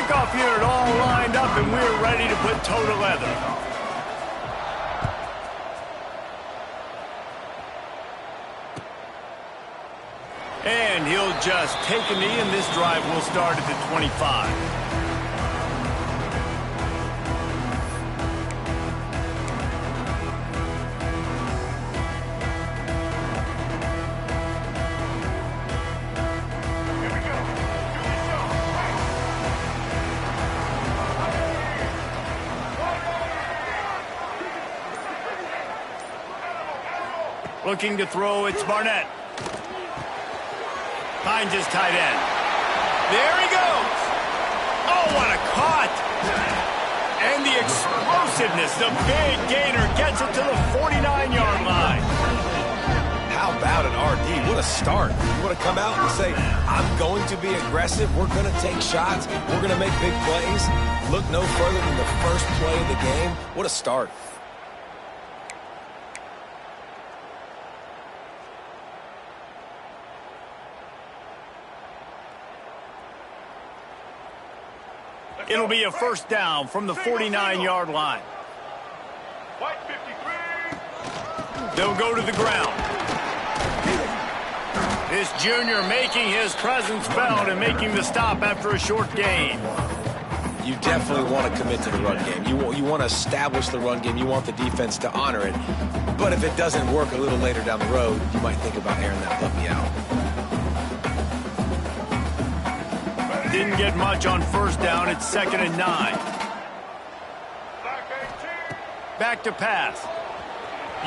Kickoff unit all lined up, and we're ready to put toe to leather. And he'll just take a knee, and this drive will start at the 25. Looking to throw, it's Barnett. Finds his tight end. There he goes. Oh, what a caught. And the explosiveness, the big gainer gets it to the 49-yard line. How about an RD? What a start. You want to come out and say, I'm going to be aggressive. We're going to take shots. We're going to make big plays. Look no further than the first play of the game. What a start. It'll be a first down from the 49-yard line. They'll go to the ground. This junior making his presence felt and making the stop after a short gain. You definitely want to commit to the run game. You want to establish the run game. You want the defense to honor it. But if it doesn't work a little later down the road, you might think about airing that puppy out. Didn't get much on first down. It's 2nd and 9. Back to pass.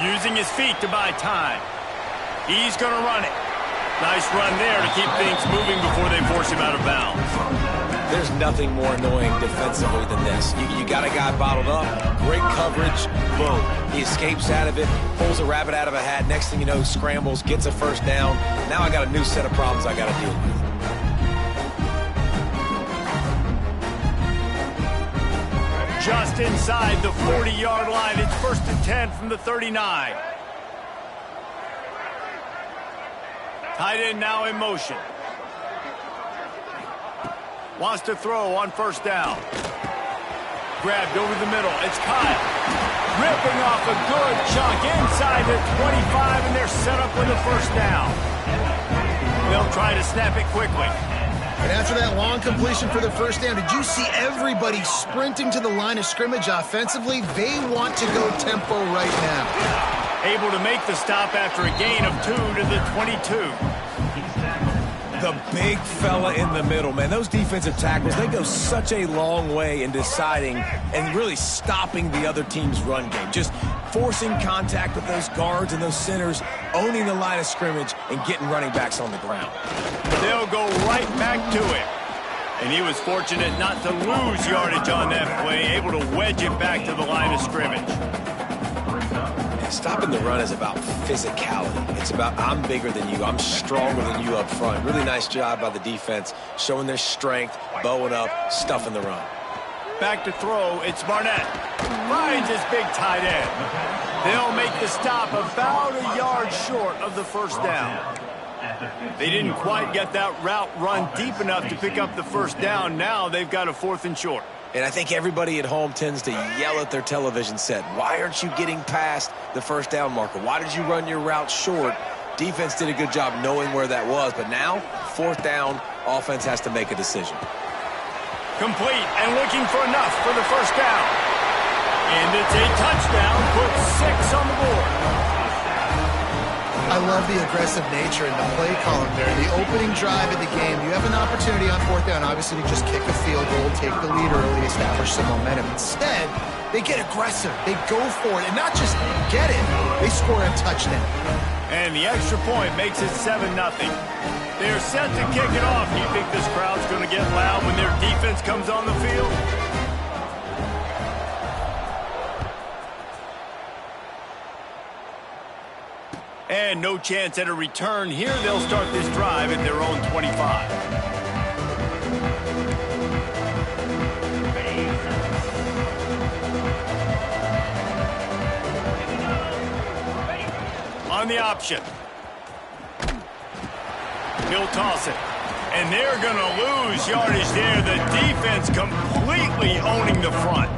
Using his feet to buy time. He's going to run it. Nice run there to keep things moving before they force him out of bounds. There's nothing more annoying defensively than this. You got a guy bottled up, great coverage, boom. He escapes out of it, pulls a rabbit out of a hat. Next thing you know, scrambles, gets a first down. Now I got a new set of problems I got to deal with. Just inside the 40-yard line. It's 1st and 10 from the 39. Tight end now in motion. Wants to throw on first down. Grabbed over the middle. It's Kyle. Ripping off a good chunk inside the 25, and they're set up with a first down. They'll try to snap it quickly. And after that long completion for the first down, did you see everybody sprinting to the line of scrimmage offensively? They want to go tempo right now. Able to make the stop after a gain of 2 to the 22. The big fella in the middle, man. Those defensive tackles, they go such a long way in deciding and really stopping the other team's run game. Just forcing contact with those guards and those centers, owning the line of scrimmage, and getting running backs on the ground. They'll go right back to him. And he was fortunate not to lose yardage on that play, able to wedge it back to the line of scrimmage. Stopping the run is about physicality. It's about I'm bigger than you, I'm stronger than you up front. Really nice job by the defense, showing their strength, bowing up, stuffing the run. Back to throw, it's Barnett. Finds his big tight end. They'll make the stop about a yard short of the first down. They didn't quite get that route run deep enough to pick up the first down. Now they've got a 4th and short. And I think everybody at home tends to yell at their television set. Why aren't you getting past the first down marker? Why did you run your route short? Defense did a good job knowing where that was. But now, 4th down, offense has to make a decision. Complete and looking for enough for the first down. And it's a touchdown. Puts 6 on the board. I love the aggressive nature in the play column there. The opening drive of the game, you have an opportunity on 4th down, obviously, to just kick a field goal, take the lead early, establish some momentum. Instead, they get aggressive. They go for it, and not just get it, they score a touchdown. And the extra point makes it 7-0. They're set to kick it off. Do you think this crowd's going to get loud when their defense comes on the field? And no chance at a return here. They'll start this drive at their own 25. On the option. He'll toss it. And they're going to lose yardage there. The defense completely owning the front.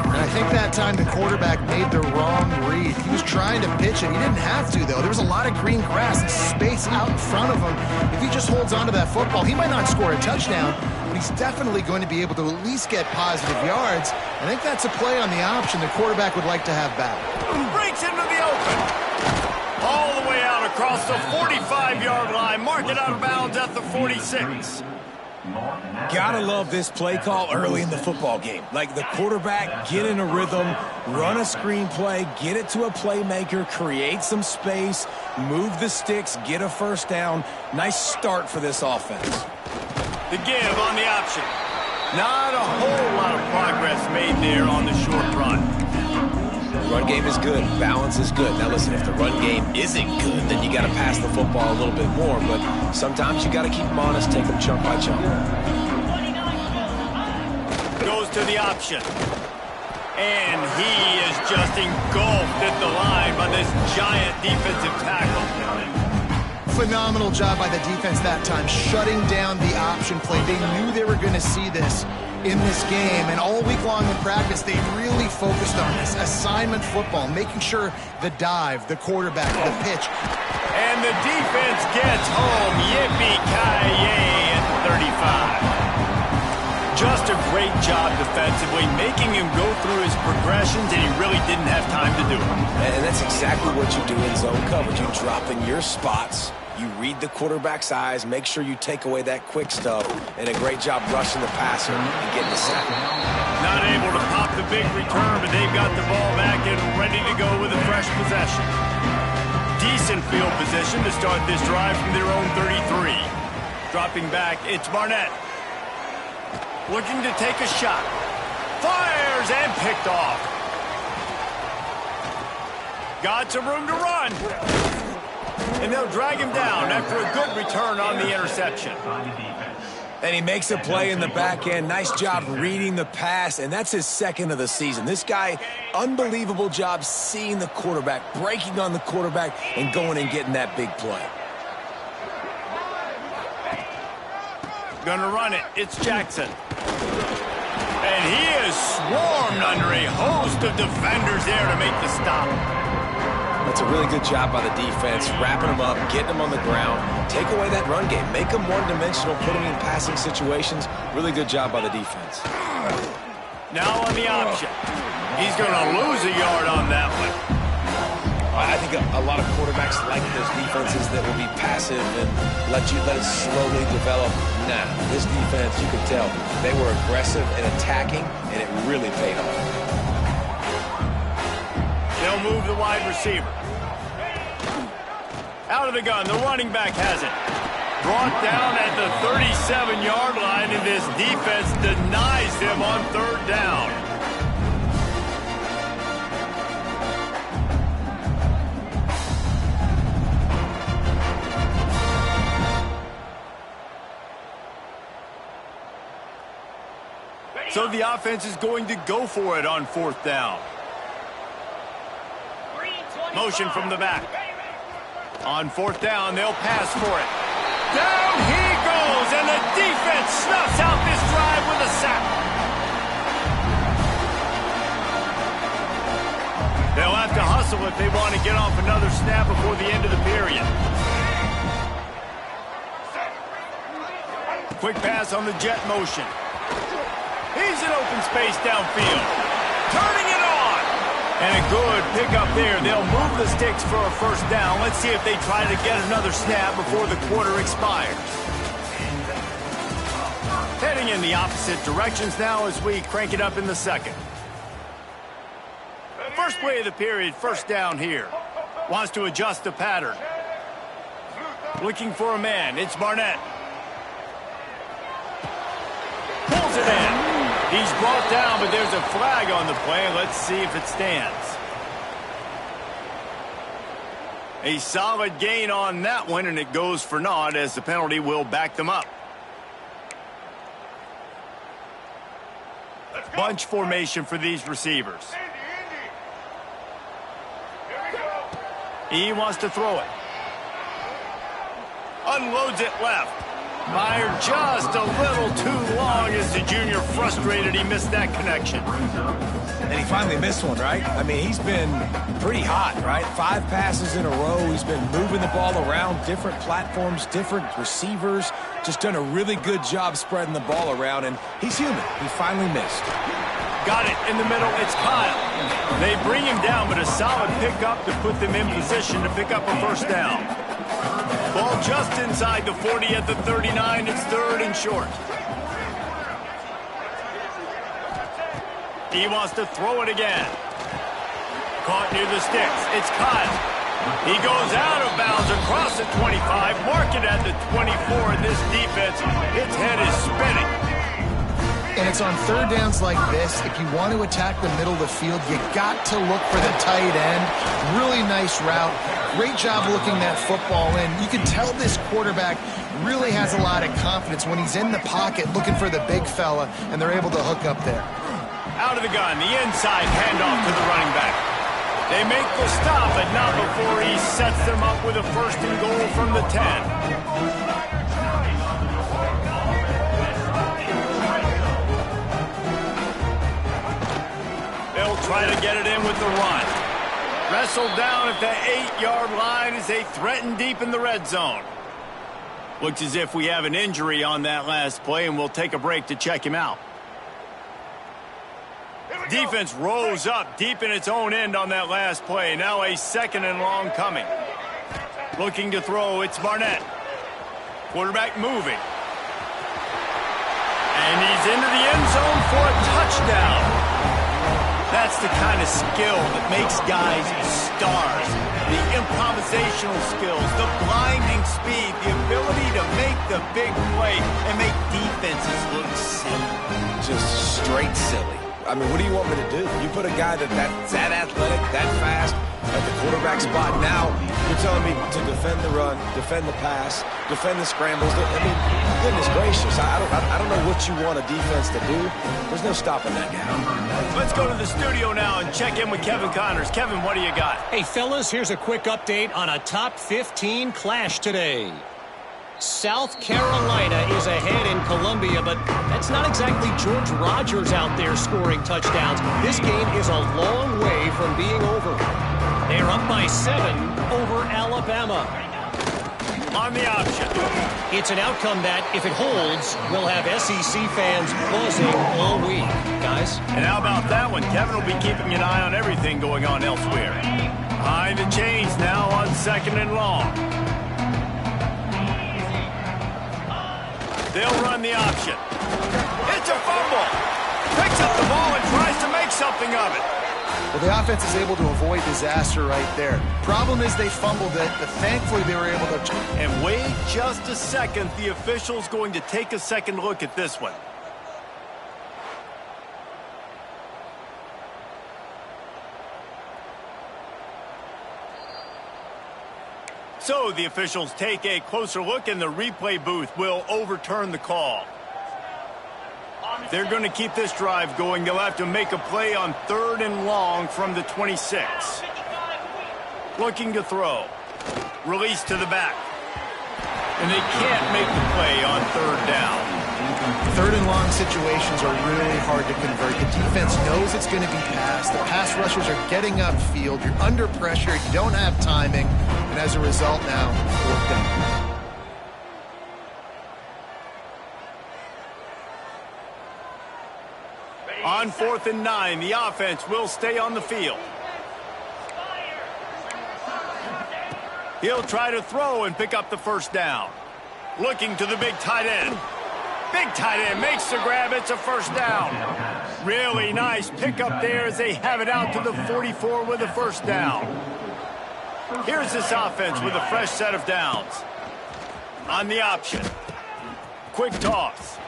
And I think that time the quarterback made the wrong read. He was trying to pitch it. He didn't have to, though. There was a lot of green grass and space out in front of him. If he just holds on to that football, he might not score a touchdown, but he's definitely going to be able to at least get positive yards. I think that's a play on the option the quarterback would like to have back. Breaks into the open. All the way out across the 45-yard line. Mark it out of bounds at the 46. Gotta love this play call early in the football game. Like the quarterback, get in a rhythm, run a screen play, get it to a playmaker, create some space, move the sticks, get a first down. Nice start for this offense. The give on the option. Not a whole lot of progress made there on the short run. Run game is good. Balance is good. Now listen, if the run game isn't good, then you got to pass the football a little bit more. But sometimes you got to keep them honest, take them chunk by chunk. Goes to the option. And he is just engulfed at the line by this giant defensive tackle. Phenomenal job by the defense that time, shutting down the option play. They knew they were going to see this in this game, and all week long in practice, they really focused on this assignment football, making sure the dive, the quarterback, the pitch. And the defense gets home. Yippee-ki-yay at 35. Just a great job defensively, making him go through his progressions, and he really didn't have time to do it. And that's exactly what you do in zone coverage. You drop in your spots, you read the quarterback's eyes, make sure you take away that quick stuff, and a great job rushing the passer and getting the sack. Not able to pop the big return, but they've got the ball back and ready to go with a fresh possession. Decent field position to start this drive from their own 33. Dropping back, it's Barnett. Looking to take a shot. Fires and picked off. Got some room to run. And they'll drag him down after a good return on the interception. And he makes a play in the back end. Nice job reading the pass, and that's his second of the season. This guy, unbelievable job seeing the quarterback, breaking on the quarterback, and going and getting that big play. Gonna run it. It's Jackson. And he is swarmed under a host of defenders there to make the stop. That's a really good job by the defense, wrapping them up, getting them on the ground, take away that run game, make them one-dimensional, put them in passing situations. Really good job by the defense. Now on the option. He's going to lose a yard on that one. I think a lot of quarterbacks like those defenses that will be passive and let it slowly develop. Nah, this defense, you can tell, they were aggressive and attacking, and it really paid off. They'll move the wide receiver. Out of the gun, the running back has it. Brought down at the 37-yard line, and this defense denies them on third down. So the offense is going to go for it on fourth down. Motion from the back. On fourth down, they'll pass for it. Down he goes, and the defense snuffs out this drive with a sack. They'll have to hustle if they want to get off another snap before the end of the period. Quick pass on the jet motion. He's in open space downfield. Turning it on. And a good pickup there. They'll move the sticks for a first down. Let's see if they try to get another snap before the quarter expires. Heading in the opposite directions now as we crank it up in the second. First play of the period, first down here. Wants to adjust the pattern. Looking for a man. It's Barnett. Pulls it in. He's brought down, but there's a flag on the play. Let's see if it stands. A solid gain on that one, and it goes for naught as the penalty will back them up. Bunch formation for these receivers. He wants to throw it. Unloads it left. Fired just a little too long as the junior frustrated he missed that connection. And he finally missed one, right? I mean, he's been pretty hot, right? 5 passes in a row. He's been moving the ball around, different platforms, different receivers. Just done a really good job spreading the ball around, and he's human. He finally missed. Got it in the middle. It's Kyle. They bring him down, but a solid pickup to put them in position to pick up a first down. Ball just inside the 40 at the 39. It's 3rd and short. He wants to throw it again. Caught near the sticks. It's Kyle. He goes out of bounds across the 25. Mark it at the 24. And this defense, its head is spinning. And it's on 3rd downs like this. If you want to attack the middle of the field, you got to look for the tight end. Really nice route. Great job looking that football in. You can tell this quarterback really has a lot of confidence when he's in the pocket looking for the big fella, and they're able to hook up there. Out of the gun, the inside handoff to the running back. They make the stop, but not before he sets them up with a 1st and goal from the 10. They'll try to get it in with the run. Wrestled down at the 8-yard line as they threaten deep in the red zone. Looks as if we have an injury on that last play, and we'll take a break to check him out. Defense rose up deep in its own end on that last play. Now a 2nd and long coming. Looking to throw, it's Barnett. Quarterback moving. And he's into the end zone for a touchdown. That's the kind of skill that makes guys stars. The improvisational skills, the blinding speed, the ability to make the big play and make defenses look silly. Just straight silly. I mean, what do you want me to do? You put a guy that's that athletic, that fast, at the quarterback spot. Now you're telling me to defend the run, defend the pass, defend the scrambles. I mean, goodness gracious, I don't know what you want a defense to do. There's no stopping that guy. Let's go to the studio now and check in with Kevin Connors. Kevin, what do you got? Hey, fellas, here's a quick update on a top 15 clash today. South Carolina is ahead in Columbia, but that's not exactly George Rogers out there scoring touchdowns. This game is a long way from being over. They're up by 7 over Alabama. On the option. It's an outcome that, if it holds, will have SEC fans buzzing all week. Guys? And how about that one? Kevin will be keeping an eye on everything going on elsewhere. Behind the chains now on 2nd and long. They'll run the option. It's a fumble. Picks up the ball and tries to make something of it. Well, the offense is able to avoid disaster right there. Problem is they fumbled it, but thankfully they were able to... And wait just a second. The official's going to take a second look at this one. So the officials take a closer look, and the replay booth will overturn the call. They're going to keep this drive going. They'll have to make a play on 3rd and long from the 26. Looking to throw. Release to the back. And they can't make the play on 3rd down. 3rd and long situations are really hard to convert. The defense knows it's going to be passed. The pass rushers are getting upfield. You're under pressure. You don't have timing. And as a result now, 4th down. On 4th and 9, the offense will stay on the field. He'll try to throw and pick up the 1st down. Looking to the big tight end. Big tight end makes the grab. It's a 1st down. Really nice pickup there as they have it out to the 44 with a 1st down. Here's this offense with a fresh set of downs. On the option. Quick toss.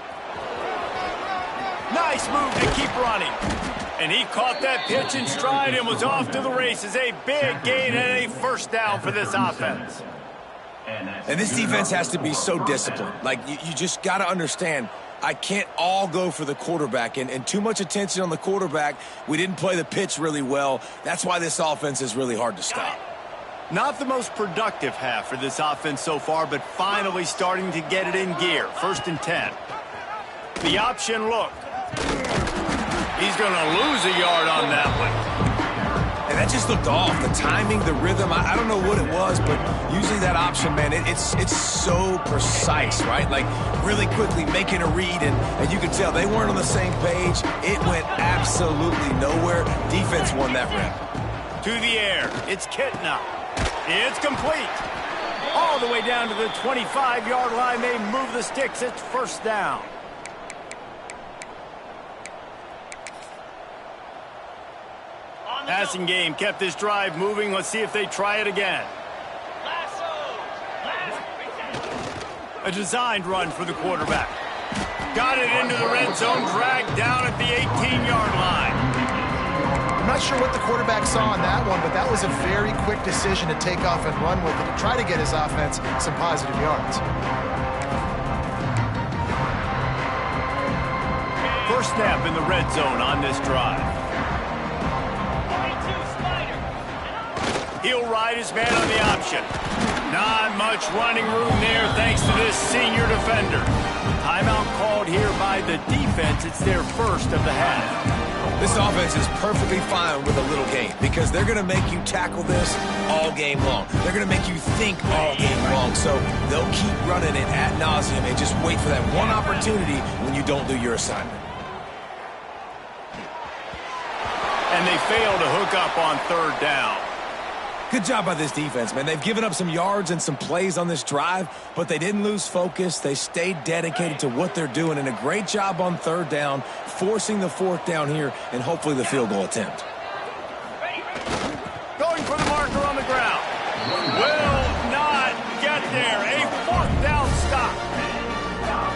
Nice move to keep running. And he caught that pitch in stride and was off to the races. A big gain and a 1st down for this offense. And this defense has to be so disciplined. Like, you just got to understand, I can't all go for the quarterback. And too much attention on the quarterback. We didn't play the pitch really well. That's why this offense is really hard to stop. Not the most productive half for this offense so far, but finally starting to get it in gear. 1st and 10. The option look. He's going to lose a yard on that one. And that just looked off. The timing, the rhythm, I don't know what it was, but usually that option, man, it's so precise, right? Like really quickly making a read, and you could tell they weren't on the same page. It went absolutely nowhere. Defense won that rep. To the air. It's Ncaa. It's complete. All the way down to the 25-yard line. They move the sticks. It's 1st down. Passing game kept this drive moving. Let's see if they try it again. A designed run for the quarterback. Got it into the red zone. Dragged down at the 18-yard line. I'm not sure what the quarterback saw on that one, but that was a very quick decision to take off and run with it to try to get his offense some positive yards. First snap in the red zone on this drive. He'll ride his man on the option. Not much running room there thanks to this senior defender. Timeout called here by the defense. It's their first of the half. This offense is perfectly fine with a little game because they're going to make you tackle this all game long. They're going to make you think all game long. So they'll keep running it ad nauseum and just wait for that one opportunity when you don't do your assignment. And they fail to hook up on 3rd down. Good job by this defense, man. They've given up some yards and some plays on this drive, but they didn't lose focus. They stayed dedicated to what they're doing, and a great job on 3rd down, forcing the 4th down here, and hopefully the field goal attempt. Going for the marker on the ground. Will not get there. A 4th down stop.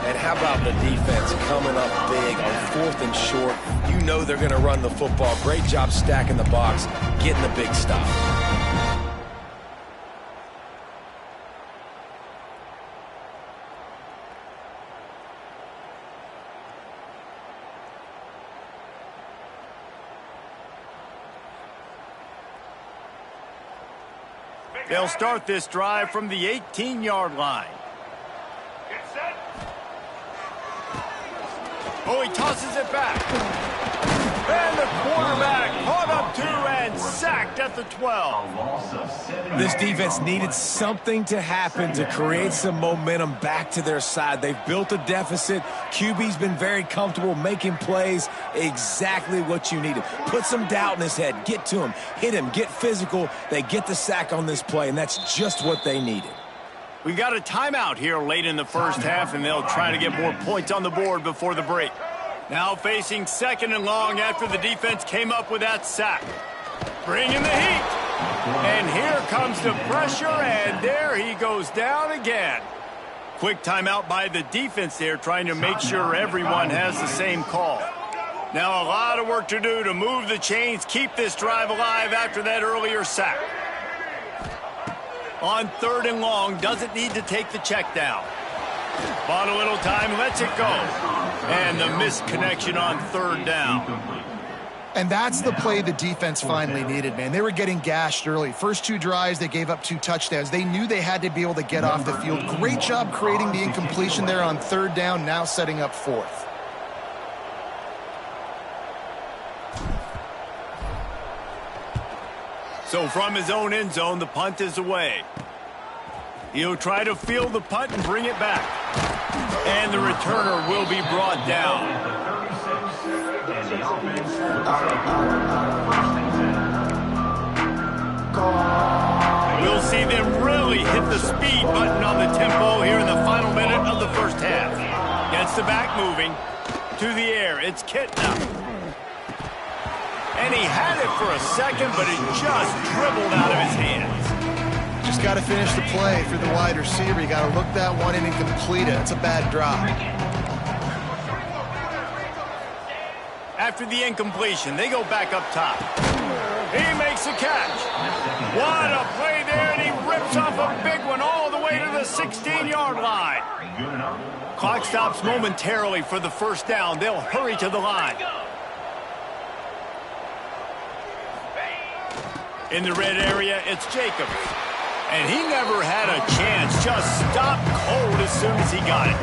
And how about the defense coming up big on 4th and short? You know they're going to run the football. Great job stacking the box, getting the big stop. They'll start this drive from the 18-yard line. Oh, he tosses it back. And the quarterback caught up to and sacked at the 12. This defense needed something to happen to create some momentum back to their side. They've built a deficit. QB's been very comfortable making plays. Exactly what you needed. Put some doubt in his head. Get to him. Hit him. Get physical. They get the sack on this play, and that's just what they needed. We've got a timeout here late in the first half, and they'll try to get more points on the board before the break. Now facing 2nd and long after the defense came up with that sack. Bringing the heat. And here comes the pressure, and there he goes down again. Quick timeout by the defense there, trying to make sure everyone has the same call. Now a lot of work to do to move the chains, keep this drive alive after that earlier sack. On 3rd and long, doesn't need to take the check down. Bought a little time, lets it go. And the missed connection on 3rd down. And that's the play the defense finally needed, man. They were getting gashed early. First 2 drives, they gave up 2 touchdowns. They knew they had to be able to get off the field. Great job creating the incompletion there on 3rd down, now setting up 4th. So from his own end zone, the punt is away. He'll try to field the punt and bring it back. And the returner will be brought down. We'll see them really hit the speed button on the tempo here in the final minute of the first half. Gets the back moving. To the air, it's Ncaa. And he had it for a second, but it just dribbled out of his hands. Just got to finish the play for the wide receiver. You got to look that one in and complete it. It's a bad drop. After the incompletion, they go back up top. He makes a catch. What a play there, and he rips off a big one all the way to the 16-yard line. Clock stops momentarily for the first down. They'll hurry to the line. In the red area, it's Jacobs. And he never had a chance. Just stopped cold as soon as he got it.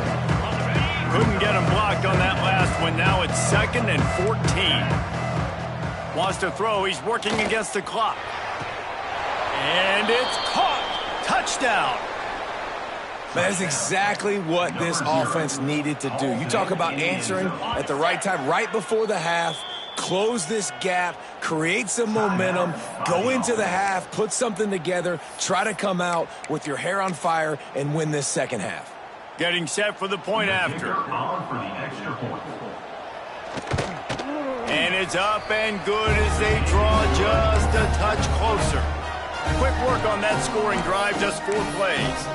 Couldn't get him blocked on that last one. Now it's 2nd and 14. Wants to throw. He's working against the clock. And it's caught. Touchdown. That's exactly what this offense needed to do. You talk about answering at the right time, right before the half. Close this gap, create some momentum, go into the half, put something together, try to come out with your hair on fire and win this second half. Getting set for the point after. And it's up and good as they draw just a touch closer. Quick work on that scoring drive, just 4 plays.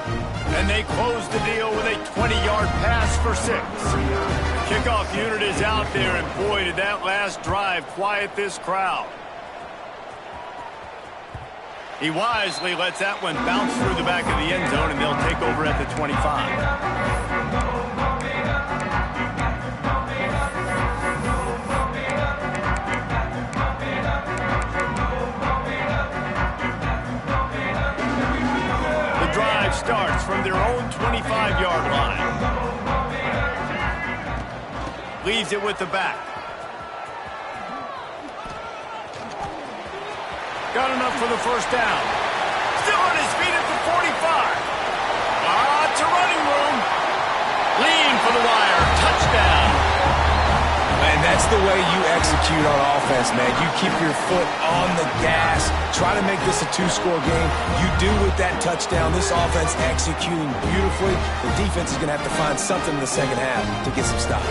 And they close the deal with a 20-yard pass for 6. Kickoff unit is out there, and boy, did that last drive quiet this crowd. He wisely lets that one bounce through the back of the end zone, and they'll take over at the 25. The drive starts from their own 25-yard line. Leaves it with the back. Got enough for the first down. Still on his feet at the 45. Lots of running room. Lean for the wire. Touchdown. Man, that's the way you execute on offense, man. You keep your foot on the gas. Try to make this a 2-score game. You do with that touchdown. This offense executing beautifully. The defense is going to have to find something in the second half to get some stops.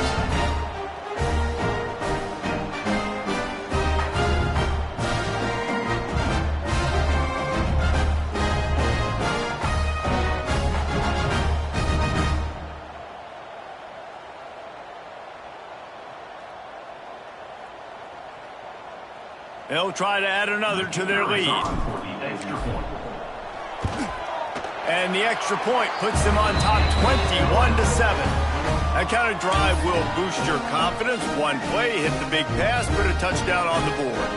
They'll try to add another to their lead. And the extra point puts them on top 21-7. That kind of drive will boost your confidence. One play, hit the big pass, put a touchdown on the board.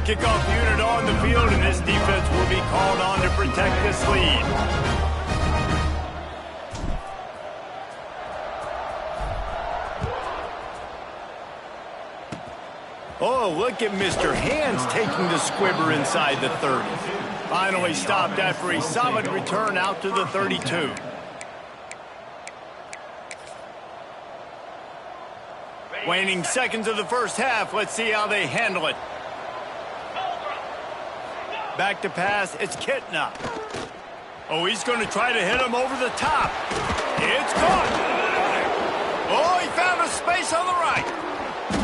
Kickoff unit on the field, and this defense will be called on to protect this lead. Oh, look at Mr. Hands taking the squibber inside the 30. Finally stopped after a solid return out to the 32. Waning seconds of the first half. Let's see how they handle it. Back to pass, it's Ncaa. Oh, he's going to try to hit him over the top. It's caught. Oh, he found a space on the right.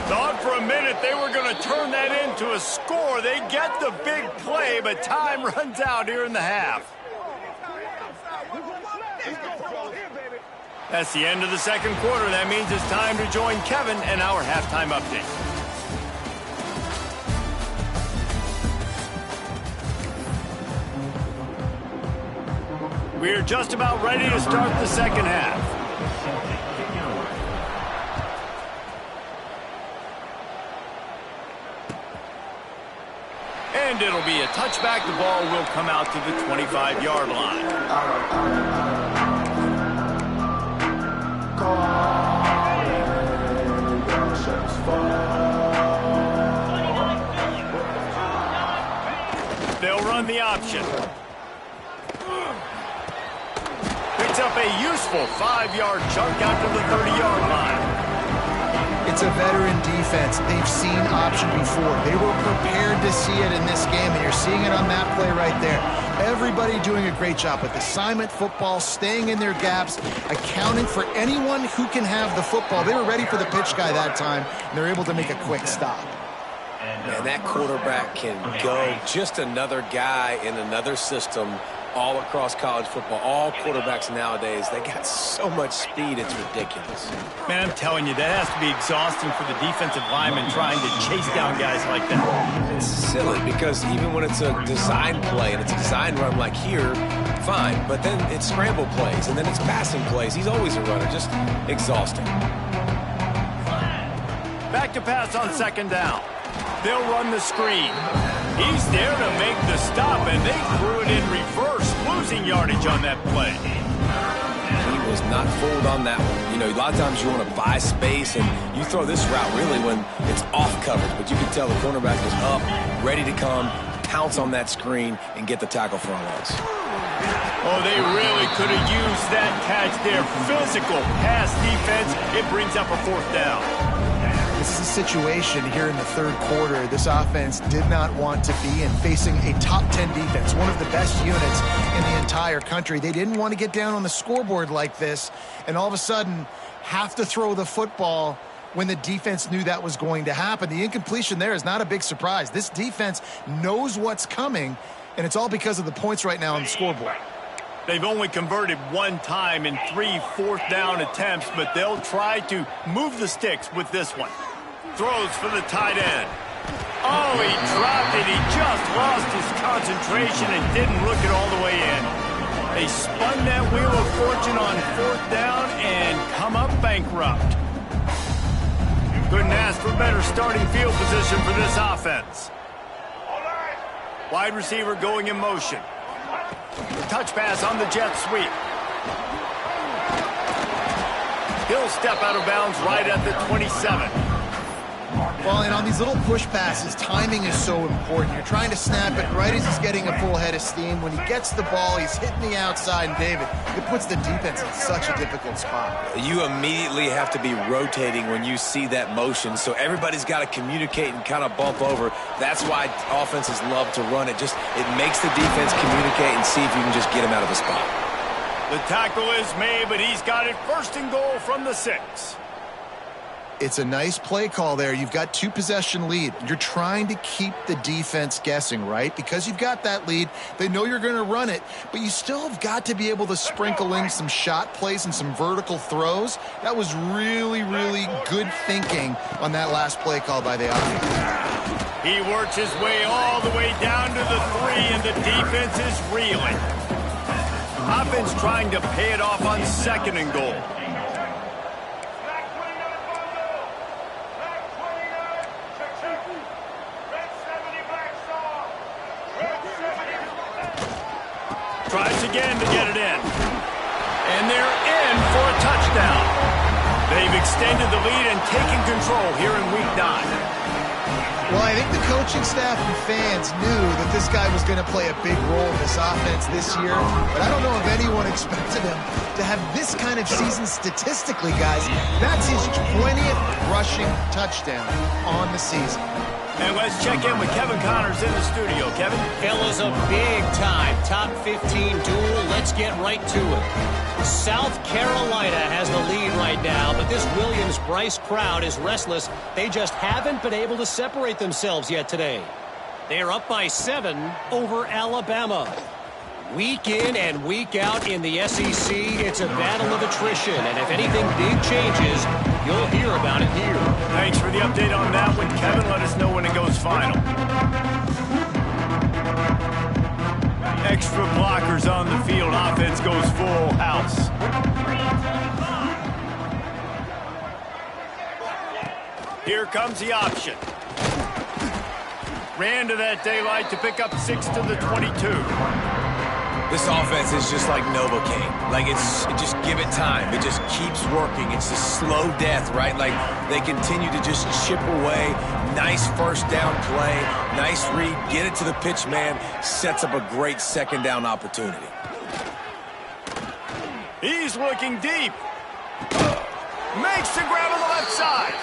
Thought for a minute they were going to turn that into a score. They get the big play, but time runs out here in the half. That's the end of the second quarter. That means it's time to join Kevin and our halftime update. We're just about ready to start the second half. And it'll be a touchback. The ball will come out to the 25-yard line. They'll run the option. Picks up a useful 5-yard chunk out to the 30-yard line. It's a veteran defense. They've seen option before. They were prepared to see it in this game, and you're seeing it on that play right there. Everybody doing a great job with assignment football, staying in their gaps, accounting for anyone who can have the football. They were ready for the pitch guy that time, and they're able to make a quick stop. And that quarterback can go. Just another guy in another system all across college football. All quarterbacks nowadays, they got so much speed, it's ridiculous. Man, I'm telling you, that has to be exhausting for the defensive lineman trying to chase down guys like that. It's silly because even when it's a design play and it's a design run like here, fine. But then it's scramble plays and then it's passing plays. He's always a runner, just exhausting. Back to pass on second down. They'll run the screen. He's there to make the stop, and they threw it in reverse, losing yardage on that play. He was not fooled on that one. You know, a lot of times you want to buy space, and you throw this route really when it's off coverage. But you can tell the cornerback is up, ready to come, pounce on that screen, and get the tackle for a loss. Oh, they really could have used that catch there. Physical pass defense. It brings up a fourth down. This is a situation here in the third quarter this offense did not want to be in, facing a top 10 defense, one of the best units in the entire country. They didn't want to get down on the scoreboard like this and all of a sudden have to throw the football when the defense knew that was going to happen. The incompletion there is not a big surprise. This defense knows what's coming, and it's all because of the points right now on the scoreboard. They've only converted one time in 3 fourth-down attempts, but they'll try to move the sticks with this one. Throws for the tight end. Oh, he dropped it. He just lost his concentration and didn't look it all the way in. They spun that wheel of fortune on fourth down and come up bankrupt. Couldn't ask for better starting field position for this offense. Wide receiver going in motion. Touch pass on the jet sweep. He'll step out of bounds right at the 27. Well, and on these little push passes, timing is so important. You're trying to snap it right as he's getting a full head of steam. When he gets the ball, he's hitting the outside, and David, it puts the defense in such a difficult spot. You immediately have to be rotating when you see that motion, so everybody's got to communicate and kind of bump over. That's why offenses love to run it. It makes the defense communicate and see if you can just get him out of the spot. The tackle is made, but he's got it first and goal from the 6. It's a nice play call there. You've got 2-possession lead. You're trying to keep the defense guessing, right? Because you've got that lead, they know you're going to run it, but you still have got to be able to sprinkle in some shot plays and some vertical throws. That was really, really good thinking on that last play call by the offense. He works his way all the way down to the 3, and the defense is reeling. Offense trying to pay it off on second and goal. Tries again to get it in. And they're in for a touchdown. They've extended the lead and taken control here in Week 9. Well, I think the coaching staff and fans knew that this guy was going to play a big role in this offense this year, but I don't know if anyone expected him to have this kind of season statistically, guys. That's his 20th rushing touchdown on the season. And let's check in with Kevin Connors in the studio. Kevin? Fellas, a big-time top 15 duel. Let's get right to it. South Carolina has the lead right now, but this Williams-Brice crowd is restless. They just haven't been able to separate themselves yet today. They are up by 7 over Alabama. Week in and week out in the SEC, it's a battle of attrition, and if anything big changes, you'll hear about it here. Thanks for the update on that one, Kevin. Let us know when it goes final. Extra blockers on the field. Offense goes full house. Here comes the option. Ran to that daylight to pick up 6 to the 22. This offense is just like Novocaine. Like, just give it time. It just keeps working. It's a slow death, right? Like, they continue to just chip away. Nice first down play. Nice read. Get it to the pitch man. Sets up a great second down opportunity. He's looking deep. Makes the grab on the left side.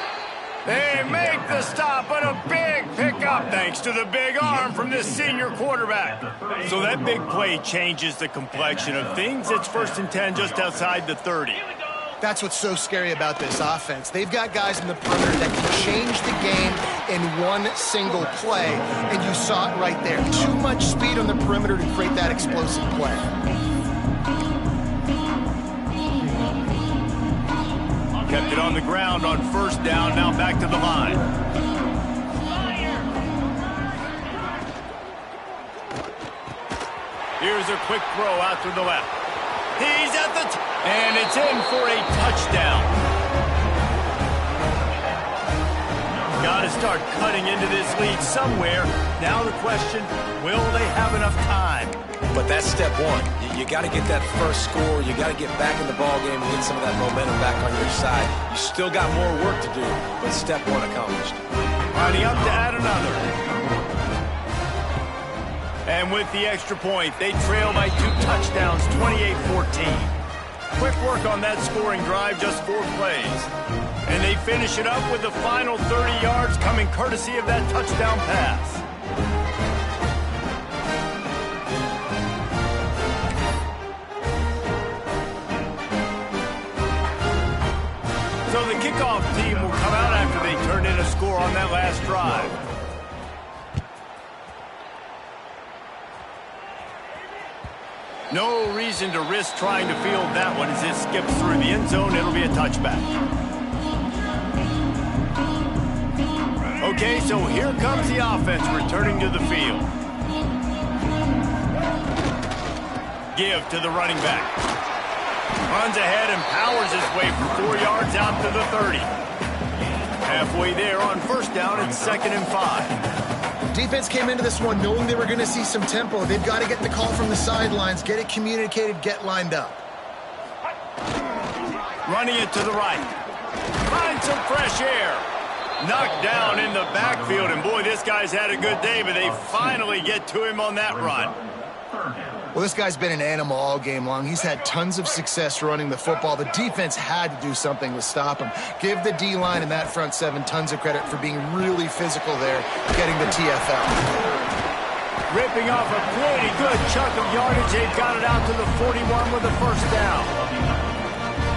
They make the stop, but a big pickup thanks to the big arm from this senior quarterback. So that big play changes the complexion of things. It's 1st and 10 just outside the 30. That's what's so scary about this offense. They've got guys in the perimeter that can change the game in one single play, and you saw it right there. Too much speed on the perimeter to create that explosive play. Kept it on the ground on first down, now back to the line. Here's a quick throw out to the left. He's at the and it's in for a touchdown. Got to start cutting into this lead somewhere. Now the question, will they have enough time? But that's step one. You got to get that first score. You got to get back in the ball game and get some of that momentum back on your side. You still got more work to do, but step one accomplished. Lining up to add another. And with the extra point, they trail by 2 touchdowns, 28-14. Quick work on that scoring drive, just 4 plays. And they finish it up with the final 30 yards coming courtesy of that touchdown pass. So the kickoff team will come out after they turn in a score on that last drive. No reason to risk trying to field that one as it skips through the end zone. It'll be a touchback. Okay, so here comes the offense returning to the field. Give to the running back. Runs ahead and powers his way for 4 yards out to the 30. Halfway there on first down, it's 2nd and 5. Defense came into this one knowing they were going to see some tempo. They've got to get the call from the sidelines, get it communicated, get lined up. Running it to the right. Find some fresh air. Knocked down in the backfield, and boy, this guy's had a good day, but they finally get to him on that run. Well, this guy's been an animal all game long. He's had tons of success running the football. The defense had to do something to stop him. Give the D-line and that front seven tons of credit for being really physical there, getting the TFL. Ripping off a pretty good chunk of yardage. They've got it out to the 41 with the first down.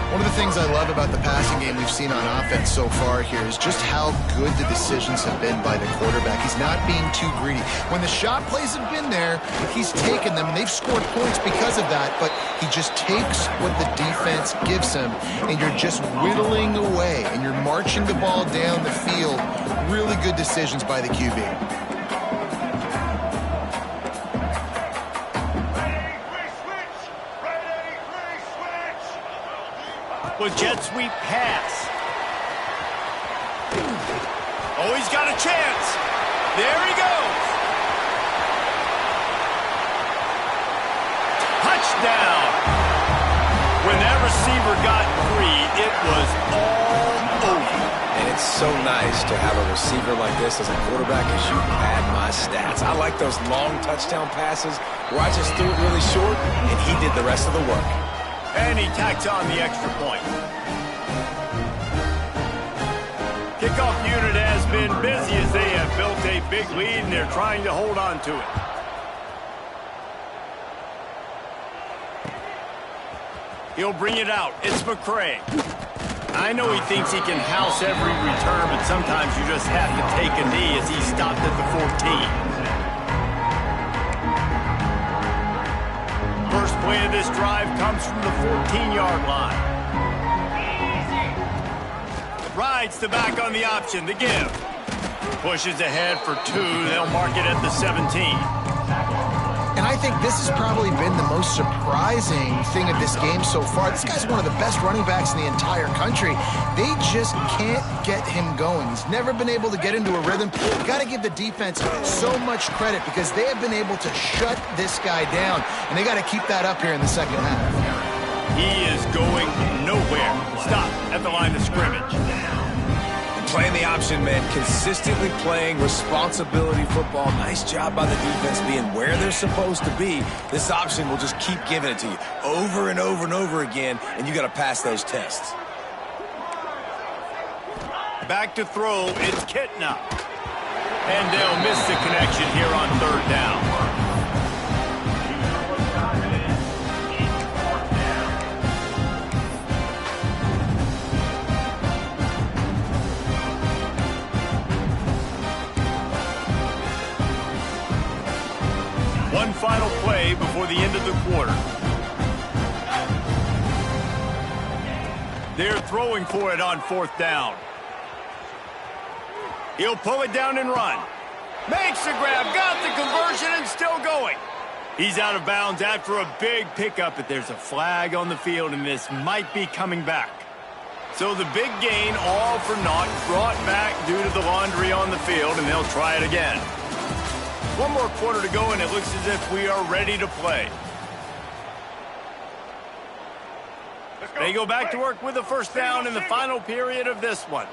One of the things I love about the passing game we've seen on offense so far here is just how good the decisions have been by the quarterback. He's not being too greedy. When the shot plays have been there, he's taken them, and they've scored points because of that, but he just takes what the defense gives him, and you're just whittling away, and you're marching the ball down the field. Really good decisions by the QB. With jet sweep pass. Oh, he's got a chance. There he goes. Touchdown. When that receiver got free, it was all over. And it's so nice to have a receiver like this as a quarterback as you pad my stats. I like those long touchdown passes where I just threw it really short, and he did the rest of the work. And he tacks on the extra point. Kickoff unit has been busy as they have built a big lead, and they're trying to hold on to it. He'll bring it out. It's McCray. I know he thinks he can house every return, but sometimes you just have to take a knee as he stopped at the 14. First play of this drive comes from the 14-yard line. Rides the back on the option, the give. Pushes ahead for 2. They'll mark it at the 17. And I think this has probably been the most surprising thing of this game so far. This guy's one of the best running backs in the entire country. They just can't get him going. He's never been able to get into a rhythm. You've got to give the defense so much credit because they have been able to shut this guy down, and they got to keep that up here in the second half. He is going nowhere. Stop at the line of scrimmage. Playing the option, man. Consistently playing responsibility football. Nice job by the defense being where they're supposed to be. This option will just keep giving it to you over and over and over again, and you got to pass those tests. Back to throw, it's Ncaa. And they'll miss the connection here on third down. one final play before the end of the quarter. They're throwing for it on 4th down. He'll pull it down and run. Makes the grab, got the conversion, and still going. He's out of bounds after a big pickup, but there's a flag on the field, and this might be coming back. So the big gain, all for naught, brought back due to the laundry on the field, and they'll try it again. One more quarter to go, and it looks as if we are ready to play. They go back to work with a 1st down in the final period of this one.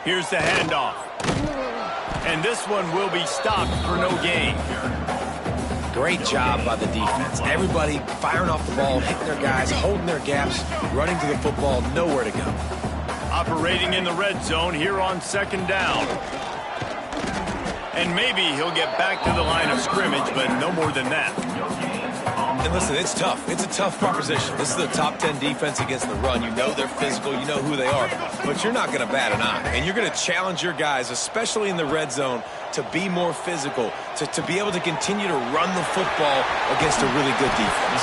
Here's the handoff. And this one will be stopped for no gain. Great job by the defense. Everybody firing off the ball, hitting their guys, holding their gaps, running to the football, nowhere to go. Operating in the red zone here on 2nd down. And maybe he'll get back to the line of scrimmage, but no more than that. And listen, it's tough. It's a tough proposition. This is the top 10 defense against the run. You know they're physical. You know who they are. But you're not going to bat an eye. And you're going to challenge your guys, especially in the red zone, to be more physical, to be able to continue to run the football against a really good defense.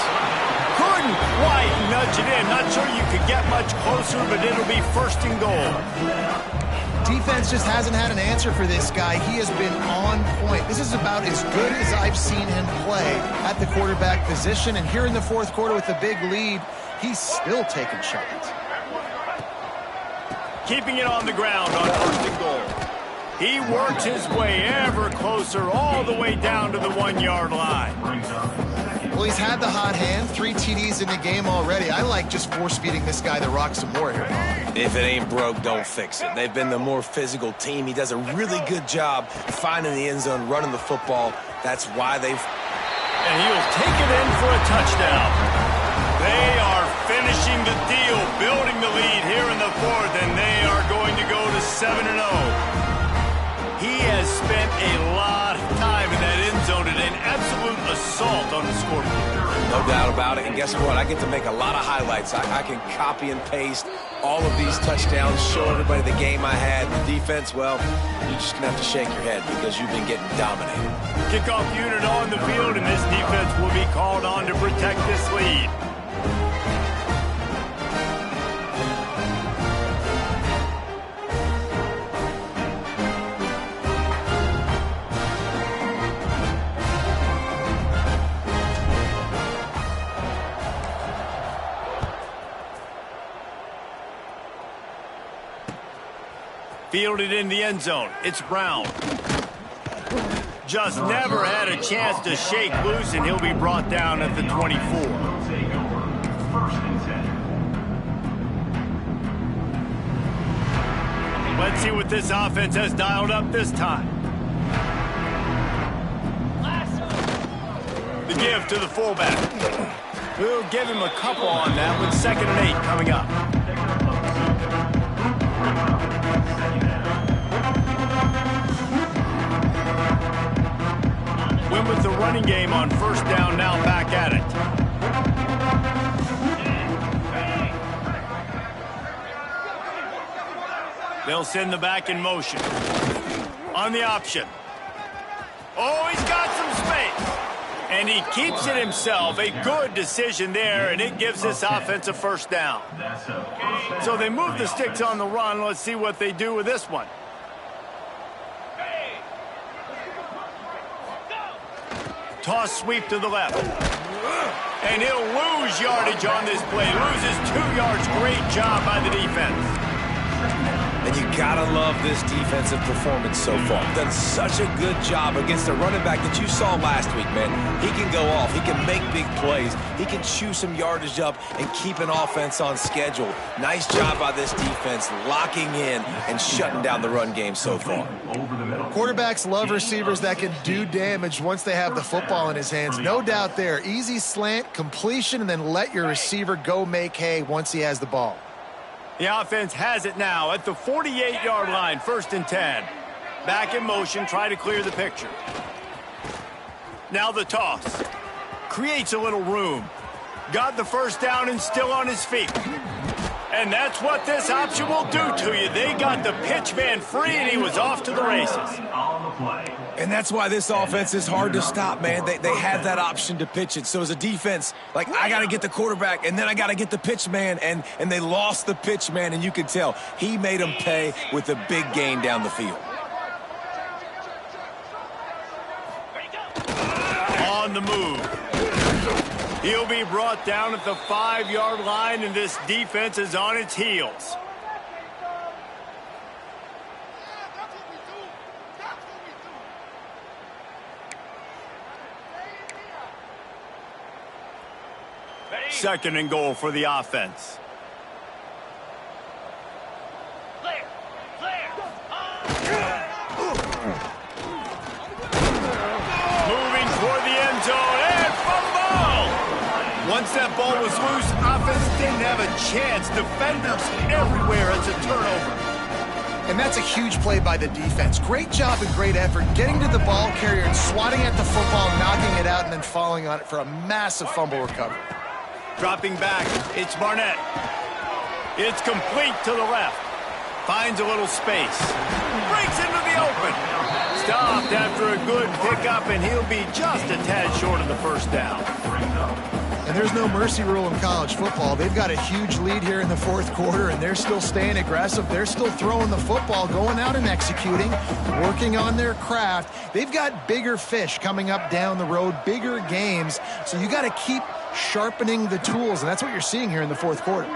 Couldn't quite nudge it in. Not sure you could get much closer, but it'll be 1st and goal. Defense just hasn't had an answer for this guy. He has been on point. This is about as good as I've seen him play at the quarterback position. And here in the 4th quarter with a big lead, he's still taking shots. Keeping it on the ground on 1st and goal. He works his way ever closer all the way down to the 1-yard line. Well, he's had the hot hand, 3 TDs in the game already. I like just force-feeding this guy the rock some more here. If it ain't broke, don't fix it. They've been the more physical team. He does a really good job finding the end zone, running the football. That's why they've... And he'll take it in for a touchdown. They are finishing the deal, building the lead here in the 4th, and they are going to go to 7-0. He has spent a lot of time in that end zone and an absolute assault on the scoreboard. No doubt about it. And guess what? I get to make a lot of highlights. I can copy and paste all of these touchdowns, show everybody the game I had. The defense, well, you're just going to have to shake your head because you've been getting dominated. Kickoff unit on the field, and this defense will be called on to protect this lead. Fielded in the end zone. It's Brown. Just never had a chance to shake loose, and he'll be brought down at the 24. Let's see what this offense has dialed up this time. The give to the fullback. We'll give him a couple on that with 2nd and 8 coming up. Went with the running game on 1st down, now back at it. They'll send the back in motion. On the option. Oh, he's got some space. And he keeps it himself. A good decision there, and it gives this offense a 1st down. So they move the sticks on the run. Let's see what they do with this one. Toss sweep to the left. And he'll lose yardage on this play. Loses 2 yards. Great job by the defense. And you gotta love this defensive performance so far. Done such a good job against a running back that you saw last week, man. He can go off. He can make big plays. He can chew some yardage up and keep an offense on schedule. Nice job by this defense locking in and shutting down the run game so far. Quarterbacks love receivers that can do damage once they have the football in his hands. No doubt there. Easy slant, completion, and then let your receiver go make hay once he has the ball. The offense has it now at the 48-yard line, 1st and 10. Back in motion, try to clear the picture. Now the toss. Creates a little room. Got the first down and still on his feet. And that's what this option will do to you. They got the pitch man free, and he was off to the races. And that's why this offense is hard to stop, man. They have that option to pitch it. So as a defense, like, I got to get the quarterback, and then I got to get the pitch man, and they lost the pitch man, and you can tell he made them pay with a big gain down the field. On the move. He'll be brought down at the 5-yard line, and this defense is on its heels. Second and goal for the offense. Moving toward the end zone, and fumble! Once that ball was loose, offense didn't have a chance. Defenders everywhere. It's a turnover. And that's a huge play by the defense. Great job and great effort getting to the ball carrier and swatting at the football, knocking it out, and then falling on it for a massive fumble recovery. Dropping back, it's Barnett. It's complete to the left. Finds a little space. Breaks into the open. Stopped after a good pickup, and he'll be just a tad short of the first down. And there's no mercy rule in college football. They've got a huge lead here in the fourth quarter, and they're still staying aggressive. They're still throwing the football, going out and executing, working on their craft. They've got bigger fish coming up down the road, bigger games. So you got to keep sharpening the tools, and that's what you're seeing here in the fourth quarter.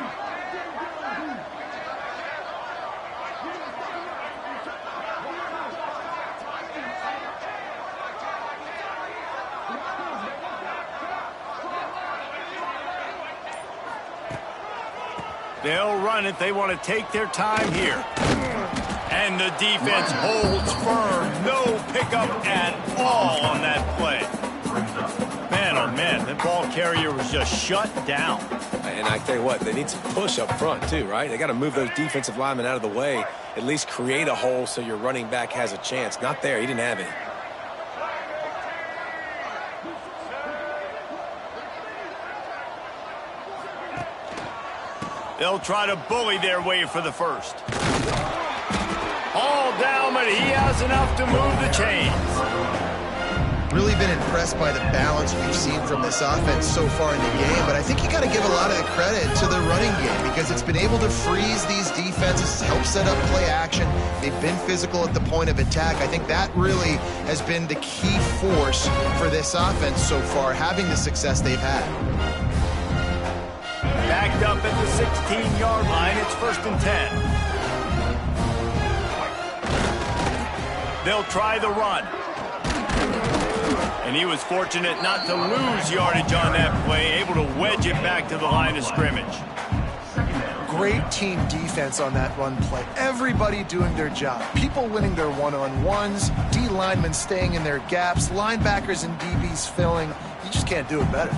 They'll run it. They want to take their time here. And the defense holds firm. No pickup at all on that play. Man, oh man, the ball carrier was just shut down. And I tell you what, they need some push up front too, right? They got to move those defensive linemen out of the way, at least create a hole so your running back has a chance. Not there. He didn't have any. They'll try to bully their way for the first. All down, but he has enough to move the chains. Really been impressed by the balance we've seen from this offense so far in the game, but I think you got to give a lot of the credit to the running game because it's been able to freeze these defenses, help set up play action. They've been physical at the point of attack. I think that really has been the key force for this offense so far, having the success they've had. Backed up at the 16-yard line, it's 1st and 10. They'll try the run. And he was fortunate not to lose yardage on that play, able to wedge it back to the line of scrimmage. Great team defense on that run play. Everybody doing their job. People winning their one-on-ones, D linemen staying in their gaps, linebackers and DBs filling. You just can't do it better.